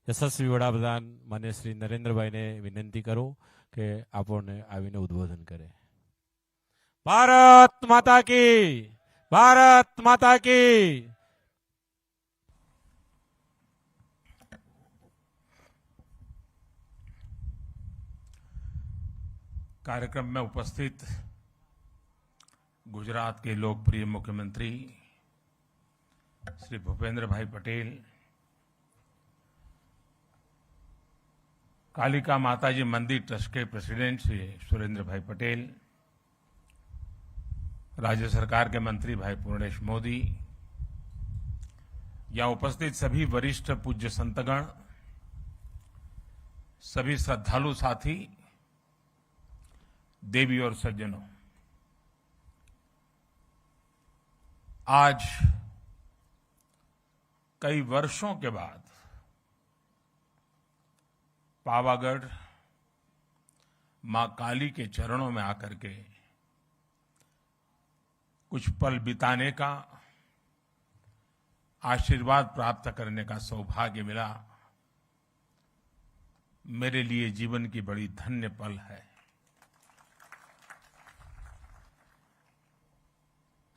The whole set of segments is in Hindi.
યશસ્વી વડાપ્રધાન માન્ય શ્રી નરેન્દ્રભાઈને વિનંતી કરું કે આપણને આવીને ઉદ્બોધન કરે. ભારત માતા કી, ભારત માતા કી. कार्यक्रम में उपस्थित गुजरात के लोकप्रिय मुख्यमंत्री श्री भूपेंद्र भाई पटेल, कालिका माताजी मंदिर ट्रस्ट के प्रेसिडेंट श्री सुरेंद्र भाई पटेल, राज्य सरकार के मंत्री भाई पूर्णेश मोदी, यहां उपस्थित सभी वरिष्ठ पूज्य संतगण, सभी श्रद्धालु साथी, देवी और सज्जनों, आज कई वर्षों के बाद पावागढ़ मां काली के चरणों में आकर के कुछ पल बिताने का, आशीर्वाद प्राप्त करने का सौभाग्य मिला. मेरे लिए जीवन की बड़ी धन्य पल है.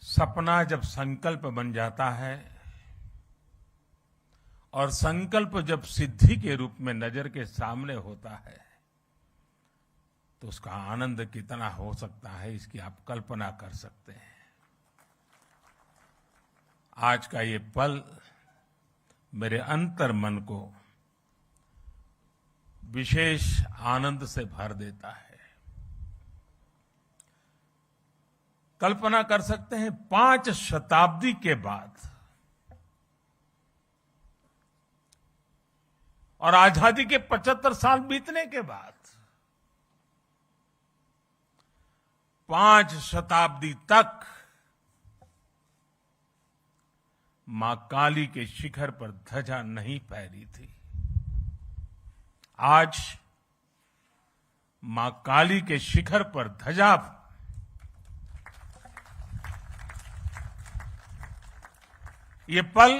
सपना जब संकल्प बन जाता है और संकल्प जब सिद्धि के रूप में नजर के सामने होता है तो उसका आनंद कितना हो सकता है, इसकी आप कल्पना कर सकते हैं. आज का ये पल मेरे अंतर मन को विशेष आनंद से भर देता है. कल्पना कर सकते हैं 5 शताब्दी के बाद और आजादी के 75 साल बीतने के बाद 5 शताब्दी तक मां काली के शिखर पर ध्वजा नहीं फहरी थी. आज मां काली के शिखर पर ध्वजा, ये पल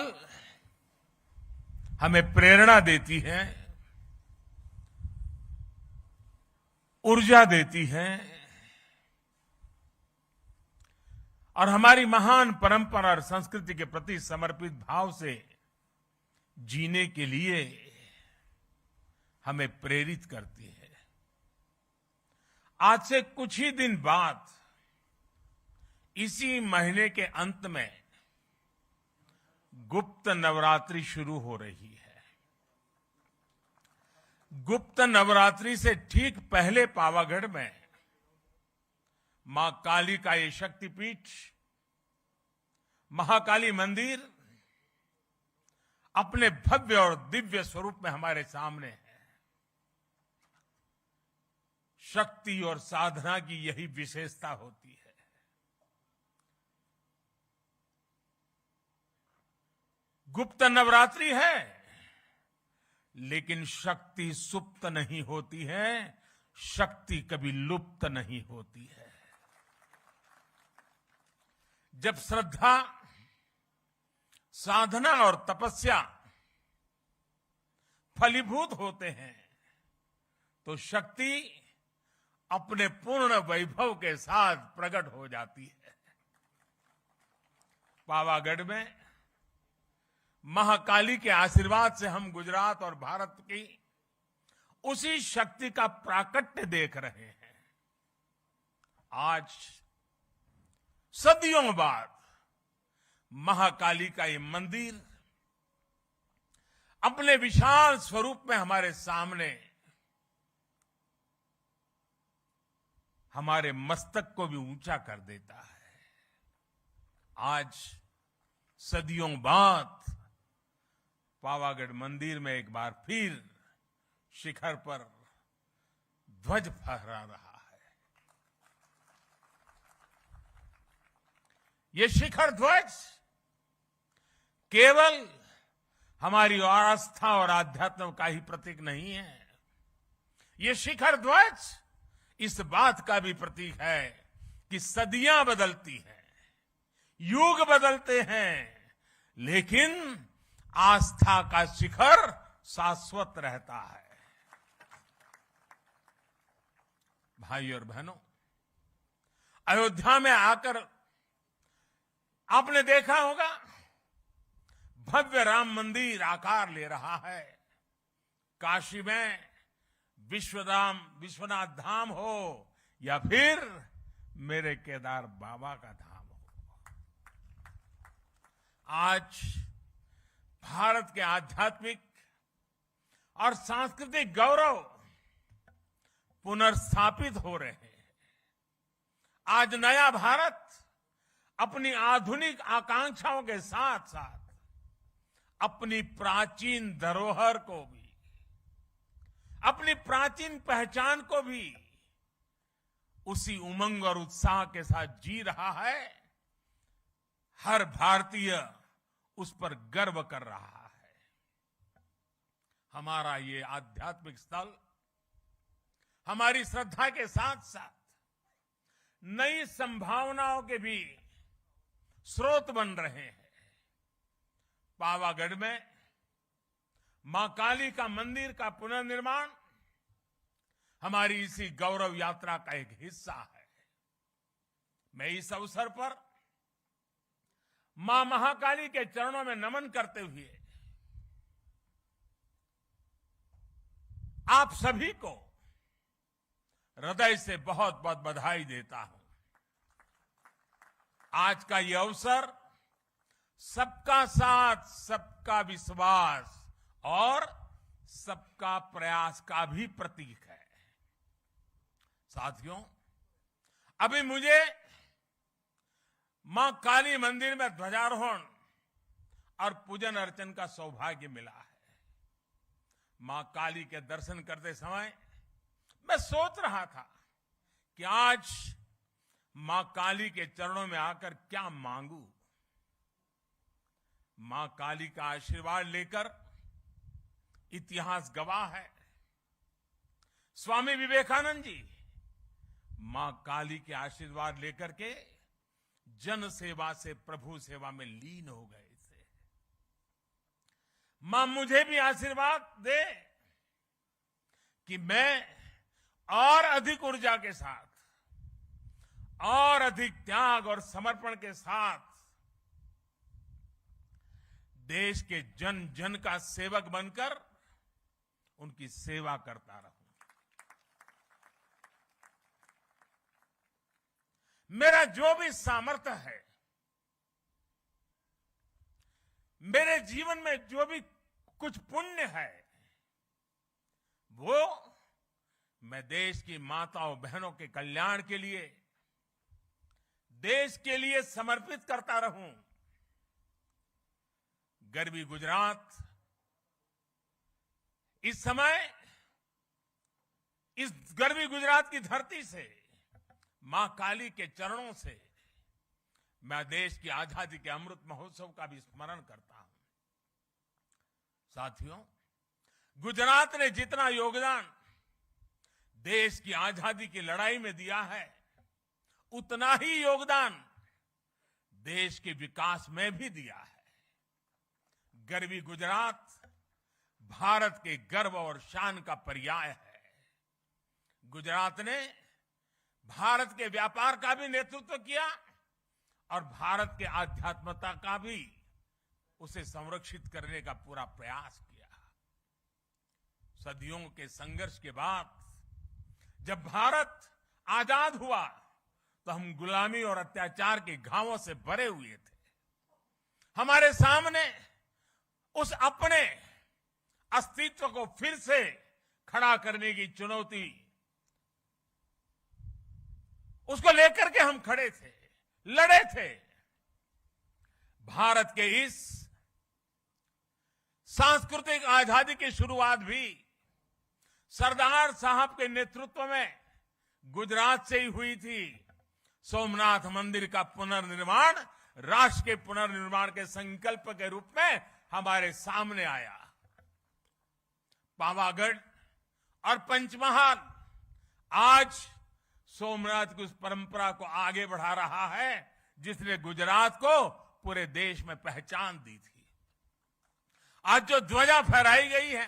हमें प्रेरणा देती है, ऊर्जा देती है और हमारी महान परंपरा और संस्कृति के प्रति समर्पित भाव से जीने के लिए हमें प्रेरित करती है. आज से कुछ ही दिन बाद इसी महीने के अंत में गुप्त नवरात्रि शुरू हो रही है. गुप्त नवरात्रि से ठीक पहले पावागढ़ में मां काली का ये शक्तिपीठ, महाकाली मंदिर अपने भव्य और दिव्य स्वरूप में हमारे सामने है. शक्ति और साधना की यही विशेषता होती है. गुप्त नवरात्रि है, लेकिन शक्ति सुप्त नहीं होती है, शक्ति कभी लुप्त नहीं होती है. जब श्रद्धा, साधना और तपस्या फलीभूत होते हैं तो शक्ति अपने पूर्ण वैभव के साथ प्रकट हो जाती है. पावागढ़ में महाकाली के आशीर्वाद से हम गुजरात और भारत की उसी शक्ति का प्राकट्य देख रहे हैं. आज सदियों बाद महाकाली का ये मंदिर अपने विशाल स्वरूप में हमारे सामने हमारे मस्तक को भी ऊंचा कर देता है. आज सदियों बाद पावागढ़ मंदिर में एक बार फिर शिखर पर ध्वज फहरा रहा है. ये शिखर ध्वज केवल हमारी आस्था और आध्यात्म का ही प्रतीक नहीं है. ये शिखर ध्वज इस बात का भी प्रतीक है कि सदियां बदलती हैं, युग बदलते हैं, लेकिन आस्था का शिखर शाश्वत रहता है। भाई और बहनों, अयोध्या में आकर आपने देखा होगा भव्य राम मंदिर आकार ले रहा है। काशी में विश्वनाथ धाम हो या फिर मेरे केदार बाबा का धाम हो, आज भारत के आध्यात्मिक और सांस्कृतिक गौरव पुनर्स्थापित हो रहे हैं। आज नया भारत अपनी आधुनिक आकांक्षाओं के साथ साथ अपनी प्राचीन धरोहर को भी, अपनी प्राचीन पहचान को भी उसी उमंग और उत्साह के साथ जी रहा है। हर भारतीय उस पर गर्व कर रहा है। हमारा ये आध्यात्मिक स्थल हमारी श्रद्धा के साथ साथ नई संभावनाओं के भी स्रोत बन रहे हैं। पावागढ़ में मां काली का मंदिर का पुनर्निर्माण हमारी इसी गौरव यात्रा का एक हिस्सा है। मैं इस अवसर पर मां महाकाली के चरणों में नमन करते हुए आप सभी को हृदय से बहुत बहुत बधाई देता हूं। आज का ये अवसर सबका साथ, सबका विश्वास और सबका प्रयास का भी प्रतीक है। साथियों, अभी मुझे मां काली मंदिर में ध्वजारोहण और पूजन अर्चन का सौभाग्य मिला है। मां काली के दर्शन करते समय मैं सोच रहा था कि आज मां काली के चरणों में आकर क्या मांगू। मां काली का आशीर्वाद लेकर इतिहास गवाह है, स्वामी विवेकानंद जी मां काली के आशीर्वाद लेकर के जन सेवा से प्रभु सेवा में लीन हो गए थे। मां मुझे भी आशीर्वाद दे कि मैं और अधिक ऊर्जा के साथ और अधिक त्याग और समर्पण के साथ देश के जन जन का सेवक बनकर उनकी सेवा करता रहूं। मेरा जो भी सामर्थ्य है, मेरे जीवन में जो भी कुछ पुण्य है, वो मैं देश की माताओं बहनों के कल्याण के लिए, देश के लिए समर्पित करता रहूं। गर्वी गुजरात इस समय इस गर्वी गुजरात की धरती से, मां काली के चरणों से मैं देश की आजादी के अमृत महोत्सव का भी स्मरण करता हूं। साथियों, गुजरात ने जितना योगदान देश की आजादी की लड़ाई में दिया है, उतना ही योगदान देश के विकास में भी दिया है। गर्वी गुजरात भारत के गर्व और शान का पर्याय है। गुजरात ने भारत के व्यापार का भी नेतृत्व किया और भारत के आध्यात्मता का भी उसे संरक्षित करने का पूरा प्रयास किया। सदियों के संघर्ष के बाद जब भारत आजाद हुआ तो हम गुलामी और अत्याचार के घावों से भरे हुए थे। हमारे सामने उस अपने अस्तित्व को फिर से खड़ा करने की चुनौती, उसको लेकर के हम खड़े थे, लड़े थे। भारत के इस सांस्कृतिक आजादी की शुरुआत भी सरदार साहब के नेतृत्व में गुजरात से ही हुई थी। सोमनाथ मंदिर का पुनर्निर्माण राष्ट्र के पुनर्निर्माण के संकल्प के रूप में हमारे सामने आया। पावागढ़ और पंचमहाल आज सोमनाथ की उस परंपरा को आगे बढ़ा रहा है जिसने गुजरात को पूरे देश में पहचान दी थी। आज जो ध्वजा फहराई गई है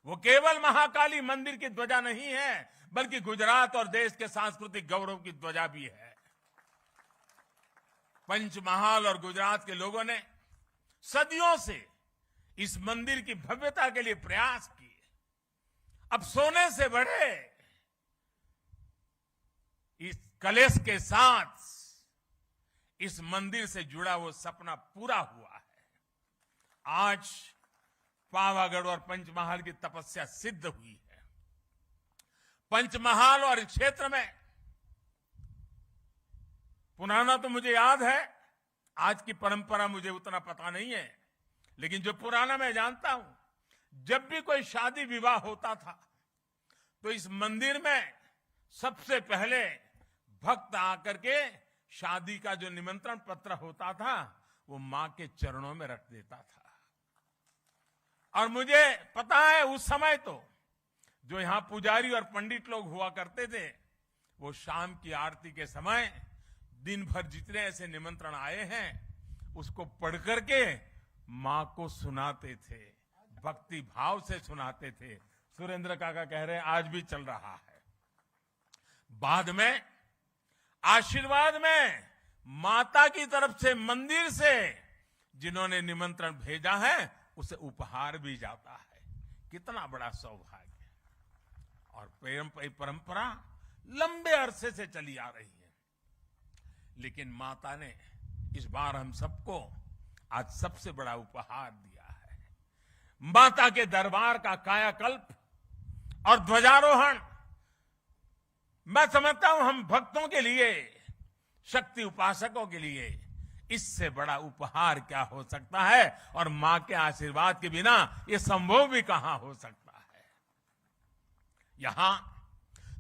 वो केवल महाकाली मंदिर की ध्वजा नहीं है, बल्कि गुजरात और देश के सांस्कृतिक गौरव की ध्वजा भी है। पंचमहाल और गुजरात के लोगों ने सदियों से इस मंदिर की भव्यता के लिए प्रयास किए। अब सोने से बढ़े इस कलश के साथ इस मंदिर से जुड़ा वो सपना पूरा हुआ है। आज पावागढ़ और पंचमहाल की तपस्या सिद्ध हुई है। पंचमहाल और इस क्षेत्र में पुराना तो मुझे याद है, आज की परंपरा मुझे उतना पता नहीं है, लेकिन जो पुराना मैं जानता हूं, जब भी कोई शादी विवाह होता था तो इस मंदिर में सबसे पहले भक्त आकर के शादी का जो निमंत्रण पत्र होता था वो मां के चरणों में रख देता था। और मुझे पता है उस समय तो जो यहां पुजारी और पंडित लोग हुआ करते थे, वो शाम की आरती के समय दिन भर जितने ऐसे निमंत्रण आए हैं उसको पढ़ करके मां को सुनाते थे, भक्ति भाव से सुनाते थे। सुरेंद्र काका कह रहे हैं आज भी चल रहा है। बाद में आशीर्वाद में माता की तरफ से मंदिर से जिन्होंने निमंत्रण भेजा है उसे उपहार भी जाता है। कितना बड़ा सौभाग्य। और परंपरा लंबे अरसे से चली आ रही है, लेकिन माता ने इस बार हम सबको आज सबसे बड़ा उपहार दिया है। माता के दरबार का कायाकल्प और ध्वजारोहण। मैं समझता हूं हम भक्तों के लिए, शक्ति उपासकों के लिए इससे बड़ा उपहार क्या हो सकता है। और मां के आशीर्वाद के बिना यह संभव भी कहां हो सकता है। यहां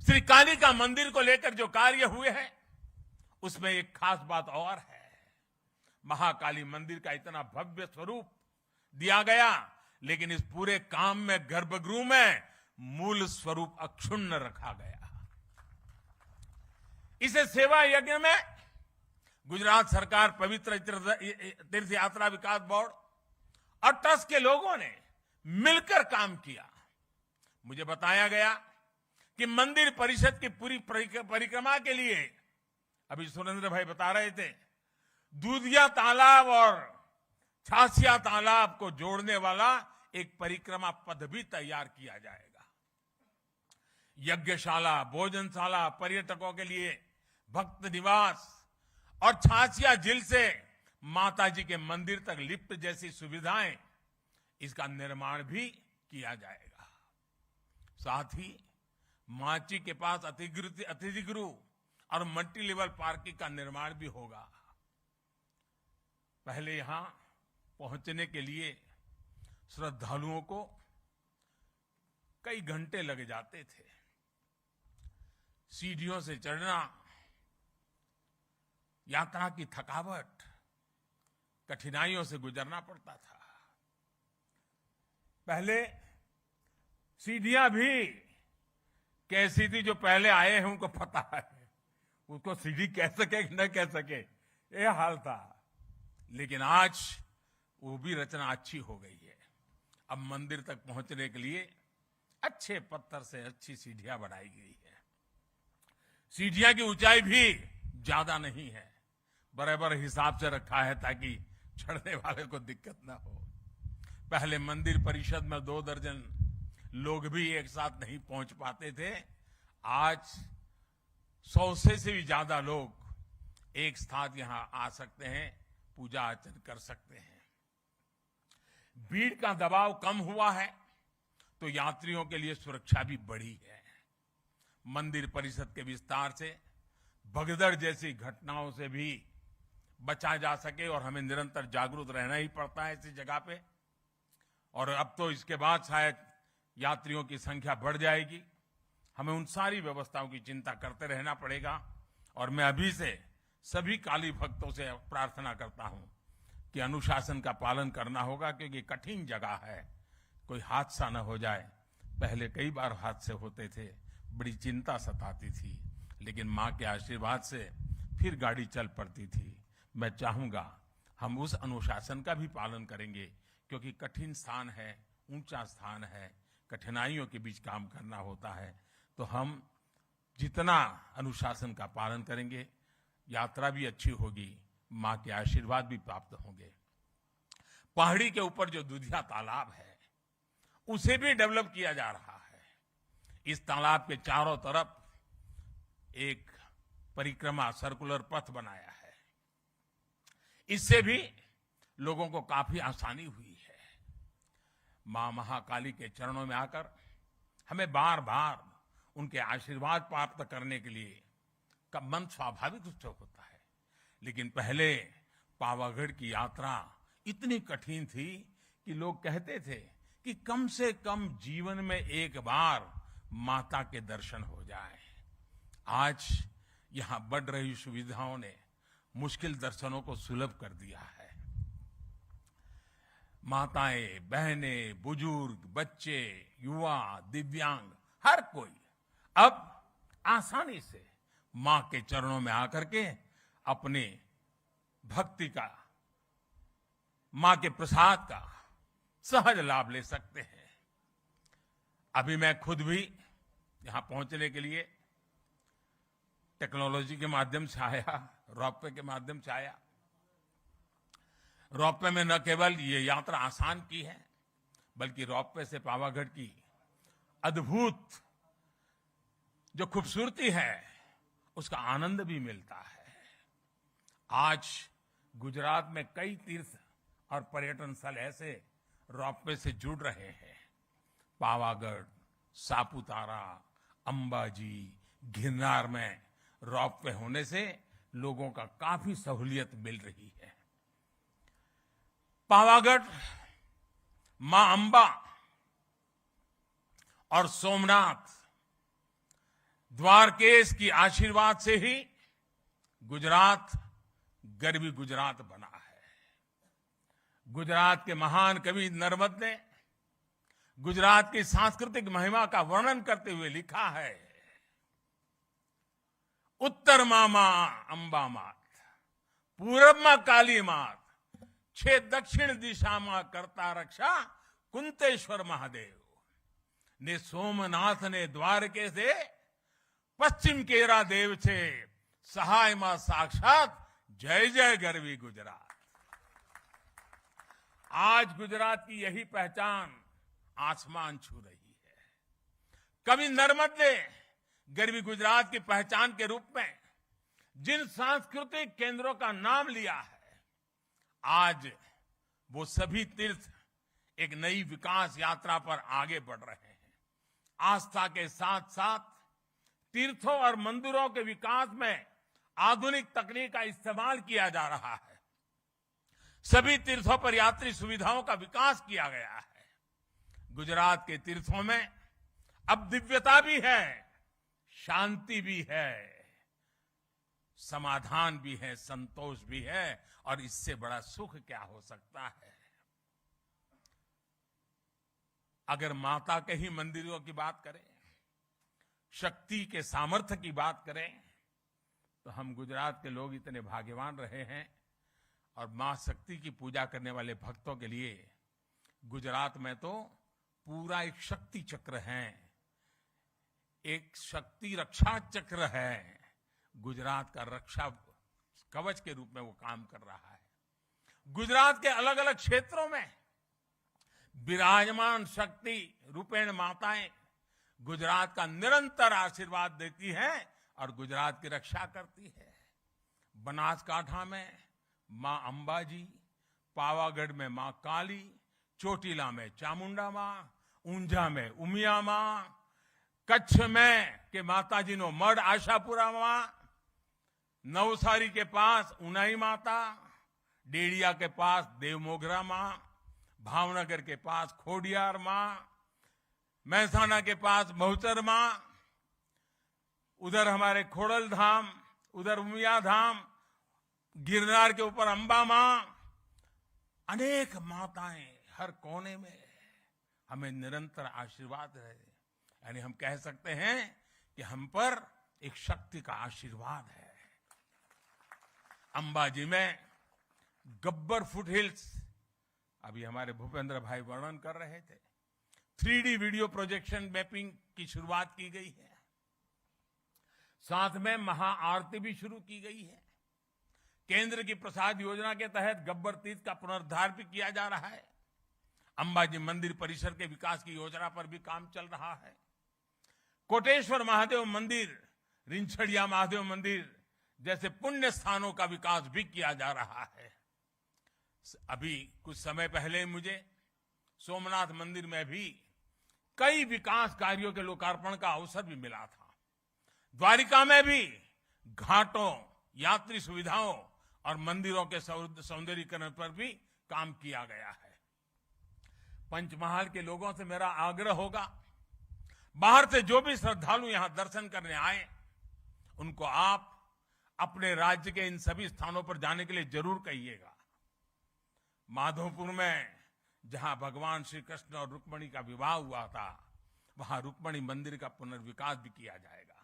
श्री कालिका मंदिर को लेकर जो कार्य हुए हैं उसमें एक खास बात और है। महाकाली मंदिर का इतना भव्य स्वरूप दिया गया, लेकिन इस पूरे काम में गर्भगृह में मूल स्वरूप अक्षुण्ण रखा गया। इसे सेवा यज्ञ में गुजरात सरकार, पवित्र तीर्थ यात्रा विकास बोर्ड और ट्रस्ट के लोगों ने मिलकर काम किया। मुझे बताया गया कि मंदिर परिषद की पूरी परिक्रमा के लिए, अभी सुरेंद्र भाई बता रहे थे, दूधिया तालाब और छासिया तालाब को जोड़ने वाला एक परिक्रमा पथ भी तैयार किया जाएगा। यज्ञशाला, भोजनशाला, पर्यटकों के लिए भक्त निवास और छासिया झील से माता जी के मंदिर तक लिफ्ट जैसी सुविधाएं, इसका निर्माण भी किया जाएगा। साथ ही माची के पास अतिथि गृह और मल्टी लेवल पार्किंग का निर्माण भी होगा। पहले यहां पहुंचने के लिए श्रद्धालुओं को कई घंटे लग जाते थे। सीढ़ियों से चढ़ना, यात्रा की थकावट, कठिनाइयों से गुजरना पड़ता था। पहले सीढ़ियां भी कैसी थी, जो पहले आए हैं उनको पता है, उसको सीढ़ी कह सके कि न कह सके, ये हाल था। लेकिन आज वो भी रचना अच्छी हो गई है। अब मंदिर तक पहुंचने के लिए अच्छे पत्थर से अच्छी सीढ़ियां बनाई गई है। सीढ़ियां की ऊंचाई भी ज्यादा नहीं है, बराबर हिसाब से रखा है ताकि चढ़ने वाले को दिक्कत ना हो। पहले मंदिर परिषद में 2 दर्जन लोग भी एक साथ नहीं पहुंच पाते थे। आज 100 से भी ज्यादा लोग एक साथ यहां आ सकते हैं, पूजा अर्चन कर सकते हैं। भीड़ का दबाव कम हुआ है तो यात्रियों के लिए सुरक्षा भी बढ़ी है। मंदिर परिषद के विस्तार से भगदड़ जैसी घटनाओं से भी बचा जा सके, और हमें निरंतर जागरूक रहना ही पड़ता है इसी जगह पे। और अब तो इसके बाद शायद यात्रियों की संख्या बढ़ जाएगी, हमें उन सारी व्यवस्थाओं की चिंता करते रहना पड़ेगा। और मैं अभी से सभी काली भक्तों से प्रार्थना करता हूं कि अनुशासन का पालन करना होगा, क्योंकि कठिन जगह है, कोई हादसा न हो जाए। पहले कई बार हादसे होते थे, बड़ी चिंता सताती थी, लेकिन मां के आशीर्वाद से फिर गाड़ी चल पड़ती थी। मैं चाहूंगा हम उस अनुशासन का भी पालन करेंगे, क्योंकि कठिन स्थान है, ऊंचा स्थान है, कठिनाइयों के बीच काम करना होता है, तो हम जितना अनुशासन का पालन करेंगे, यात्रा भी अच्छी होगी, मां के आशीर्वाद भी प्राप्त होंगे। पहाड़ी के ऊपर जो दुधिया तालाब है, उसे भी डेवलप किया जा रहा है। इस तालाब के चारों तरफ एक परिक्रमा सर्कुलर पथ बनाया है। इससे भी लोगों को काफी आसानी हुई है। मां महाकाली के चरणों में आकर हमें बार बार उनके आशीर्वाद प्राप्त करने के लिए का मन स्वाभाविक रूप से होता है। लेकिन पहले पावागढ़ की यात्रा इतनी कठिन थी कि लोग कहते थे कि कम से कम जीवन में एक बार माता के दर्शन हो जाए। आज यहां बढ़ रही सुविधाओं ने मुश्किल दर्शनों को सुलभ कर दिया है। माताएं, बहनें, बुजुर्ग, बच्चे, युवा, दिव्यांग, हर कोई अब आसानी से मां के चरणों में आकर के अपने भक्ति का, मां के प्रसाद का सहज लाभ ले सकते हैं। अभी मैं खुद भी यहां पहुंचने के लिए टेक्नोलॉजी के माध्यम से आया, रोपवे के माध्यम से आया। रोपवे में न केवल ये यात्रा आसान की है, बल्कि रोपवे से पावागढ़ की अद्भुत जो खूबसूरती है, उसका आनंद भी मिलता है। आज गुजरात में कई तीर्थ और पर्यटन स्थल ऐसे रोपवे से जुड़ रहे हैं। पावागढ़, सापुतारा, अंबाजी, गिरनार में रोपवे होने से लोगों का काफी सहूलियत मिल रही है। पावागढ़ मां अंबा और सोमनाथ द्वारकेश की आशीर्वाद से ही गुजरात गरवी गुजरात बना है। गुजरात के महान कवि नर्मद ने गुजरात की सांस्कृतिक महिमा का वर्णन करते हुए लिखा है, उत्तर मामा अंबा मात, पूरब मां काली मात, छे दक्षिण दिशा मां करता रक्षा कुंतेश्वर महादेव ने सोमनाथ ने द्वारके से पश्चिम केरा देव छे सहाय मां साक्षात जय जय गरवी गुजरात। आज गुजरात की यही पहचान आसमान छू रही है। कवि नर्मद ने गरवी गुजरात की पहचान के रूप में जिन सांस्कृतिक केंद्रों का नाम लिया है, आज वो सभी तीर्थ एक नई विकास यात्रा पर आगे बढ़ रहे हैं। आस्था के साथ साथ तीर्थों और मंदिरों के विकास में आधुनिक तकनीक का इस्तेमाल किया जा रहा है। सभी तीर्थों पर यात्री सुविधाओं का विकास किया गया है। गुजरात के तीर्थों में अब दिव्यता भी है, शांति भी है, समाधान भी है, संतोष भी है, और इससे बड़ा सुख क्या हो सकता है। अगर माता के ही मंदिरों की बात करें, शक्ति के सामर्थ्य की बात करें, तो हम गुजरात के लोग इतने भाग्यवान रहे हैं। और मां शक्ति की पूजा करने वाले भक्तों के लिए गुजरात में तो पूरा एक शक्ति चक्र है, एक शक्ति रक्षा चक्र है। गुजरात का रक्षा कवच के रूप में वो काम कर रहा है। गुजरात के अलग अलग क्षेत्रों में विराजमान शक्ति रूपेण माताएं गुजरात का निरंतर आशीर्वाद देती हैं और गुजरात की रक्षा करती है। बनासकांठा में मां अंबाजी, पावागढ़ में मां काली, चोटीला में चामुंडा मां, ऊंझा में उमिया मां, कच्छ में के माताजी नो मढ़ आशापुरा मां, नवसारी के पास उनाई माता, डेड़िया के पास देवमोगरा मां, भावनगर के पास खोडियार मां, महसाना के पास बहुचर मां, उधर हमारे खोड़ल धाम, उधर उमिया धाम, गिरनार के ऊपर अंबा मां, अनेक माताएं हर कोने में हमें निरंतर आशीर्वाद है। यानी हम कह सकते हैं कि हम पर एक शक्ति का आशीर्वाद है। अंबाजी में गब्बर फुट हिल्स अभी हमारे भूपेंद्र भाई वर्णन कर रहे थे। 3D वीडियो प्रोजेक्शन मैपिंग की शुरुआत की गई है। साथ में महाआरती भी शुरू की गई है। केंद्र की प्रसाद योजना के तहत गब्बर तीर्थ का पुनरुद्धार भी किया जा रहा है। अंबाजी मंदिर परिसर के विकास की योजना पर भी काम चल रहा है। कोटेश्वर महादेव मंदिर, रिंछड़िया महादेव मंदिर जैसे पुण्य स्थानों का विकास भी किया जा रहा है। अभी कुछ समय पहले मुझे सोमनाथ मंदिर में भी कई विकास कार्यों के लोकार्पण का अवसर भी मिला था। द्वारिका में भी घाटों, यात्री सुविधाओं और मंदिरों के सौंदर्यीकरण पर भी काम किया गया है। पंचमहाल के लोगों से मेरा आग्रह होगा, बाहर से जो भी श्रद्धालु यहां दर्शन करने आए, उनको आप अपने राज्य के इन सभी स्थानों पर जाने के लिए जरूर कहिएगा। माधोपुर में जहां भगवान श्री कृष्ण और रुक्मिणी का विवाह हुआ था, वहां रुक्मिणी मंदिर का पुनर्विकास भी किया जाएगा।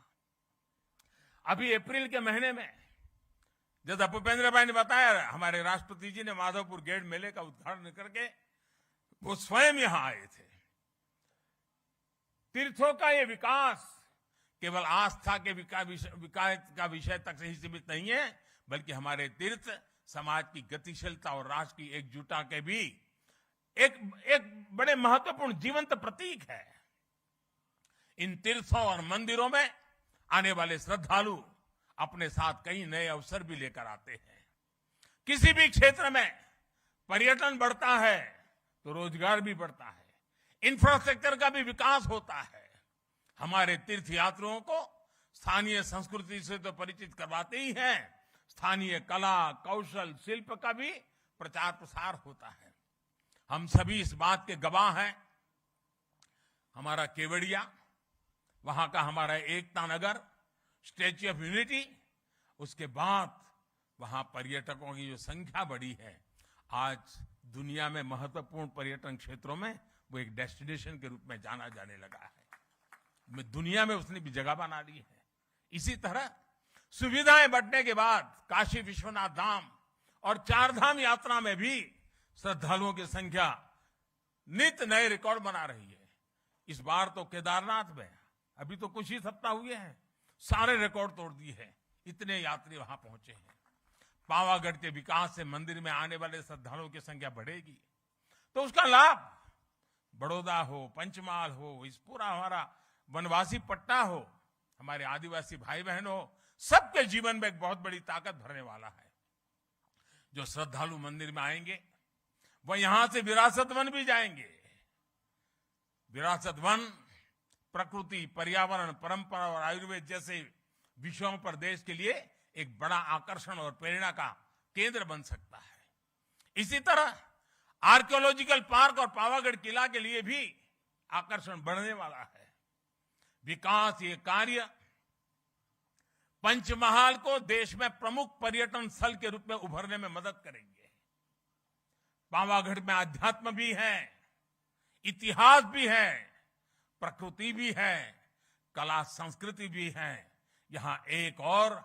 अभी अप्रैल के महीने में जैसा भूपेंद्र भाई ने बताया, हमारे राष्ट्रपति जी ने माधोपुर गेट मेले का उद्घाटन करके वो स्वयं यहां आए थे। तीर्थों का ये विकास केवल आस्था के विकास का विषय तक ही सीमित नहीं है, बल्कि हमारे तीर्थ समाज की गतिशीलता और राष्ट्र की एकजुटता के भी एक बड़े महत्वपूर्ण जीवंत प्रतीक है। इन तीर्थों और मंदिरों में आने वाले श्रद्धालु अपने साथ कई नए अवसर भी लेकर आते हैं। किसी भी क्षेत्र में पर्यटन बढ़ता है तो रोजगार भी बढ़ता है, इंफ्रास्ट्रक्चर का भी विकास होता है। हमारे तीर्थ यात्रियों को स्थानीय संस्कृति से तो परिचित करवाते ही हैं, स्थानीय कला, कौशल, शिल्प का भी प्रचार प्रसार होता है। हम सभी इस बात के गवाह हैं। हमारा केवड़िया, वहां का हमारा Ekta Nagar, statue of unity, उसके बाद वहां पर्यटकों की जो संख्या बढ़ी है, आज दुनिया में महत्वपूर्ण पर्यटन क्षेत्रों में वो एक डेस्टिनेशन के रूप में जाना जाने लगा है। दुनिया में उसने भी जगह बना ली है। इसी तरह सुविधाएं बढ़ने के बाद काशी विश्वनाथ धाम और चार धाम यात्रा में भी श्रद्धालुओं की संख्या नित नए रिकॉर्ड बना रही है। इस बार तो केदारनाथ में अभी तो कुछ ही सप्ताह हुए हैं, सारे रिकॉर्ड तोड़ दिए हैं, इतने यात्री वहां पहुंचे हैं। पावागढ़ के विकास से मंदिर में आने वाले श्रद्धालुओं की संख्या बढ़ेगी, तो उसका लाभ बड़ौदा हो, पंचमहाल हो, इस पूरा हमारा वनवासी पट्टा हो, हमारे आदिवासी भाई बहन हो, सबके जीवन में एक बहुत बड़ी ताकत भरने वाला है। जो श्रद्धालु मंदिर में आएंगे वह यहां से विरासत वन भी जाएंगे। विरासत वन प्रकृति, पर्यावरण, परंपरा और आयुर्वेद जैसे विषयों पर देश के लिए एक बड़ा आकर्षण और प्रेरणा का केंद्र बन सकता है। इसी तरह आर्कियोलॉजिकल पार्क और पावागढ़ किला के लिए भी आकर्षण बढ़ने वाला है। विकास ये कार्य पंचमहाल को देश में प्रमुख पर्यटन स्थल के रूप में उभरने में मदद करेंगे। पावागढ़ में अध्यात्म भी है, इतिहास भी है, प्रकृति भी है, कला संस्कृति भी है। यहां एक और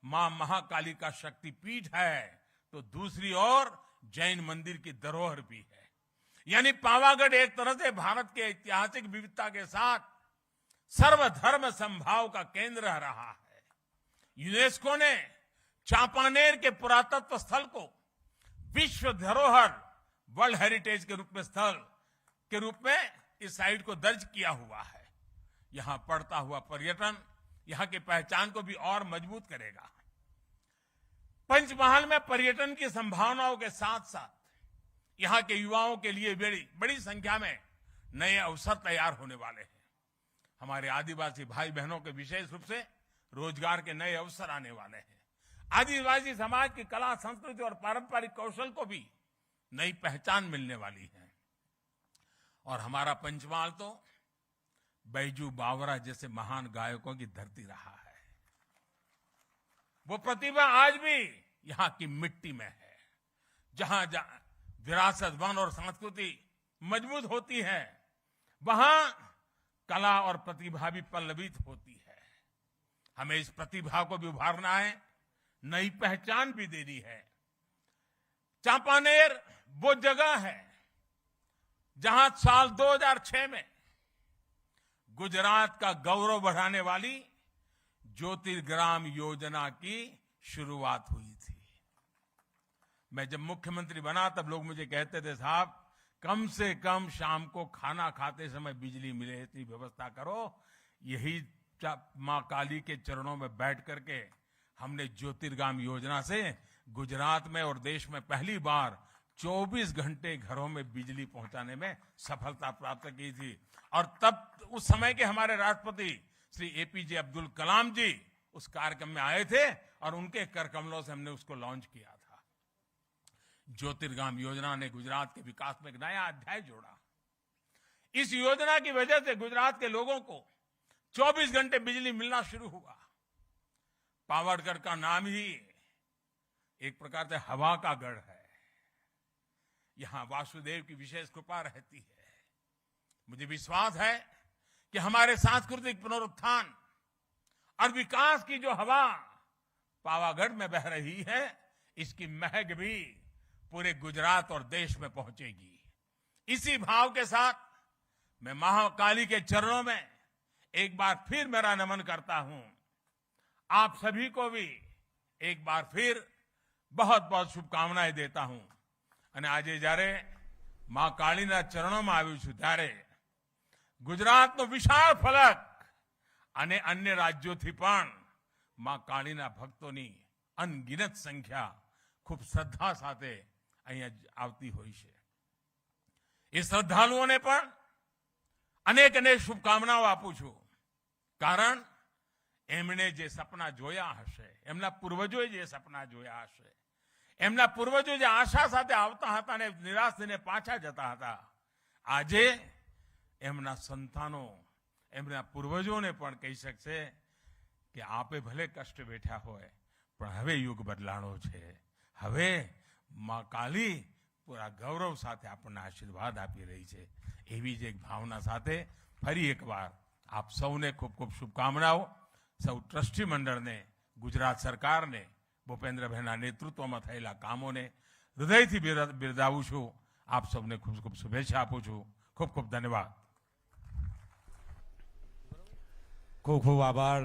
मां महाकाली का शक्तिपीठ है, तो दूसरी ओर जैन मंदिर की धरोहर भी है। यानी पावागढ़ एक तरह से भारत के ऐतिहासिक विविधता के साथ सर्वधर्म समभाव का केंद्र रहा है। यूनेस्को ने चांपानेर के पुरातत्व स्थल को विश्व धरोहर, वर्ल्ड हेरिटेज के रूप में इस साइट को दर्ज किया हुआ है। यहां बढ़ता हुआ पर्यटन यहां की पहचान को भी और मजबूत करेगा। पंचमहाल में पर्यटन की संभावनाओं के साथ साथ यहां के युवाओं के लिए बड़ी संख्या में नए अवसर तैयार होने वाले हैं। हमारे आदिवासी भाई बहनों के विशेष रूप से रोजगार के नए अवसर आने वाले हैं। आदिवासी समाज की कला, संस्कृति और पारंपरिक कौशल को भी नई पहचान मिलने वाली है। और हमारा पंचमहाल तो बैजू बावरा जैसे महान गायकों की धरती रहा है। वो प्रतिभा आज भी यहां की मिट्टी में है। जहां विरासत, वन और संस्कृति मजबूत होती है, वहां कला और प्रतिभा भी पल्लवित होती है। हमें इस प्रतिभा को भी उभारना है, नई पहचान भी देनी है। चांपानेर वो जगह है जहां साल 2006 में गुजरात का गौरव बढ़ाने वाली ज्योतिर्ग्राम योजना की शुरुआत हुई थी। मैं जब मुख्यमंत्री बना तब लोग मुझे कहते थे, साहब कम से कम शाम को खाना खाते समय बिजली मिले इतनी व्यवस्था करो। यही मां काली के चरणों में बैठ करके हमने ज्योतिर्ग्राम योजना से गुजरात में और देश में पहली बार 24 घंटे घरों में बिजली पहुंचाने में सफलता प्राप्त की थी। और तब उस समय के हमारे राष्ट्रपति श्री एपीजे अब्दुल कलाम जी उस कार्यक्रम में आए थे और उनके कर कमलों से हमने उसको लॉन्च किया था। ज्योतिर्ग्राम योजना ने गुजरात के विकास में एक नया अध्याय जोड़ा। इस योजना की वजह से गुजरात के लोगों को 24 घंटे बिजली मिलना शुरू हुआ। पावरगढ़ का नाम ही एक प्रकार से हवा का गढ़ है। यहां वासुदेव की विशेष कृपा रहती है। मुझे विश्वास है कि हमारे सांस्कृतिक पुनरुत्थान और विकास की जो हवा पावागढ़ में बह रही है, इसकी महक भी पूरे गुजरात और देश में पहुंचेगी। इसी भाव के साथ मैं महाकाली के चरणों में एक बार फिर मेरा नमन करता हूं। आप सभी को भी एक बार फिर बहुत बहुत शुभकामनाएं देता हूं। અને આજે જ્યારે માં કાળીના ચરણોમાં આવ્યું છું ત્યારે ગુજરાતનો વિશાળ ફલક અને અન્ય રાજ્યોથી પણ માં કાળીના ભક્તોની અનગિનત સંખ્યા ખૂબ શ્રદ્ધા સાથે અહીંયા આવતી હોય છે। એ શ્રદ્ધાળુઓને પણ અનેક અનેક શુભકામનાઓ આપું છું। કારણ એમણે જે સપના જોયા હશે, એમના પૂર્વજોએ જે સપના જોયા હશે, એમના પૂર્વજો જે આશા સાથે આવતા હતા અને નિરાશ થઈને પાછા જતા હતા, આજે એમના સંતાનો એમના પૂર્વજોને પણ કહી શકશે કે આપે ભલે કષ્ટ વેઠ્યા હોય પણ હવે યુગ બદલાણો છે। હવે માં કાલી પૂરા ગૌરવ સાથે આપણને આશીર્વાદ આપી રહી છે। એવી જ એક ભાવના સાથે ફરી એકવાર આપ સૌને ખૂબ ખૂબ શુભકામનાઓ। સૌ ટ્રસ્ટી મંડળને, ગુજરાત સરકારને, ભૂપેન્દ્રભાઈના નેતૃત્વમાં થયેલા કામોને હૃદયથી બિરદાવું છું। આપ સૌને ખૂબ ખૂબ શુભેચ્છા આપું છું। ખૂબ ખૂબ ધન્યવાદ। ખૂબ ખૂબ આભાર।